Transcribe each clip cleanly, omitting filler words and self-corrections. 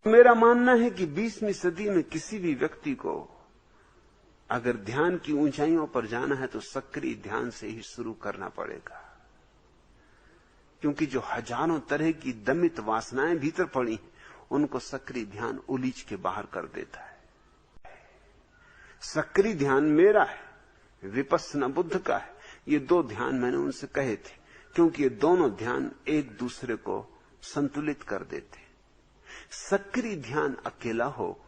मेरा मानना है कि 20वीं सदी में किसी भी व्यक्ति को अगर ध्यान की ऊंचाइयों पर जाना है तो सक्रिय ध्यान से ही शुरू करना पड़ेगा, क्योंकि जो हजारों तरह की दमित वासनाएं भीतर पड़ी उनको सक्रिय ध्यान उलीच के बाहर कर देता है। सक्रिय ध्यान मेरा है, विपश्यना बुद्ध का है। ये दो ध्यान मैंने उनसे कहे थे, क्योंकि ये दोनों ध्यान एक दूसरे को संतुलित कर देते। सक्रिय ध्यान अकेला हो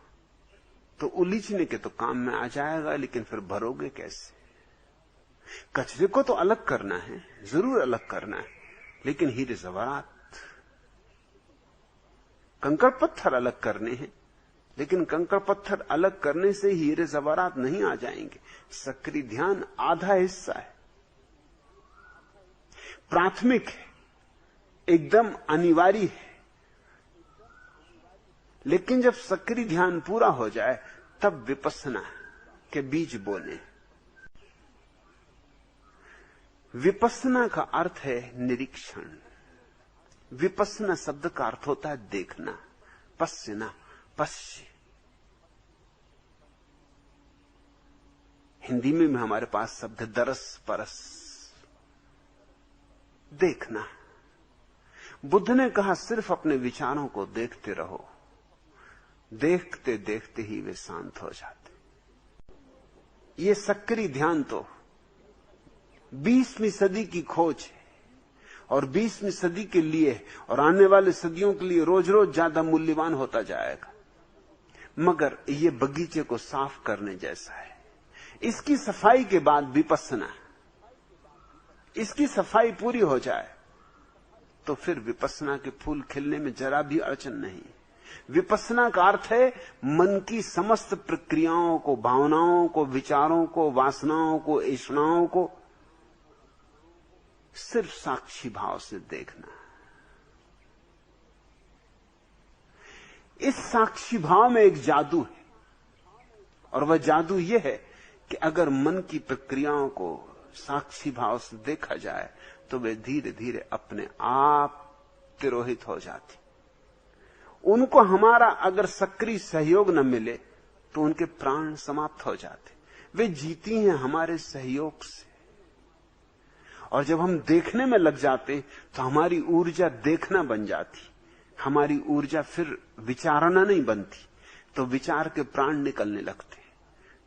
तो उलीचने के तो काम में आ जाएगा, लेकिन फिर भरोगे कैसे? कचरे को तो अलग करना है, जरूर अलग करना है, लेकिन हीरे जवाहरात, कंकड़ पत्थर अलग करने हैं, लेकिन कंकड़ पत्थर अलग करने से हीरे जवाहरात नहीं आ जाएंगे। सक्रिय ध्यान आधा हिस्सा है, प्राथमिक है, एकदम अनिवार्य है। लेकिन जब सक्रिय ध्यान पूरा हो जाए तब विपश्यना के बीज बोने। विपश्यना का अर्थ है निरीक्षण। विपश्यना शब्द का अर्थ होता है देखना, पश्यना, पश्य। हिंदी में भी हमारे पास शब्द दरस, परस, देखना। बुद्ध ने कहा सिर्फ अपने विचारों को देखते रहो, देखते देखते ही वे शांत हो जाते। ये सक्रिय ध्यान तो 20वीं सदी की खोज है, और 20वीं सदी के लिए और आने वाले सदियों के लिए रोज रोज ज्यादा मूल्यवान होता जाएगा। मगर ये बगीचे को साफ करने जैसा है। इसकी सफाई के बाद विपश्यना, इसकी सफाई पूरी हो जाए तो फिर विपश्यना के फूल खिलने में जरा भी अड़चन नहीं। विपश्यना का अर्थ है मन की समस्त प्रक्रियाओं को, भावनाओं को, विचारों को, वासनाओं को, इच्छाओं को सिर्फ साक्षी भाव से देखना। इस साक्षी भाव में एक जादू है, और वह जादू यह है कि अगर मन की प्रक्रियाओं को साक्षी भाव से देखा जाए तो वे धीरे धीरे अपने आप तिरोहित हो जाती। उनको हमारा अगर सक्रिय सहयोग न मिले तो उनके प्राण समाप्त हो जाते। वे जीती हैं हमारे सहयोग से, और जब हम देखने में लग जाते तो हमारी ऊर्जा देखना बन जाती। हमारी ऊर्जा फिर विचारना नहीं बनती, तो विचार के प्राण निकलने लगते।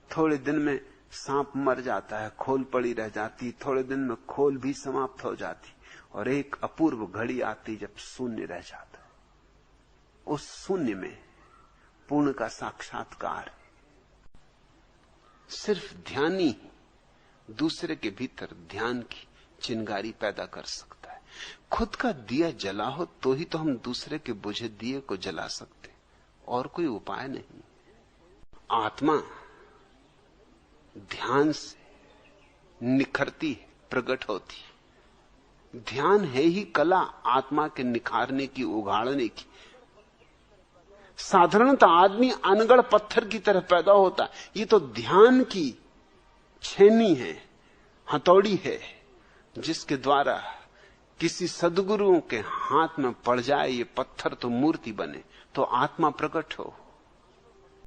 थोड़े दिन में सांप मर जाता है, खोल पड़ी रह जाती, थोड़े दिन में खोल भी समाप्त हो जाती, और एक अपूर्व घड़ी आती जब शून्य रह जाता। उस शून्य में पूर्ण का साक्षात्कार। सिर्फ ध्यानी दूसरे के भीतर ध्यान की चिंगारी पैदा कर सकता है। खुद का दिया जला हो तो ही तो हम दूसरे के बुझे दिए को जला सकते, और कोई उपाय नहीं। आत्मा ध्यान से निखरती है, प्रकट होती। ध्यान है ही कला आत्मा के निखारने की, उगाड़ने की। साधारणतः आदमी अनगढ़ पत्थर की तरह पैदा होता है। ये तो ध्यान की छेनी है, हथौड़ी है, जिसके द्वारा किसी सद्गुरु के हाथ में पड़ जाए ये पत्थर तो मूर्ति बने, तो आत्मा प्रकट हो।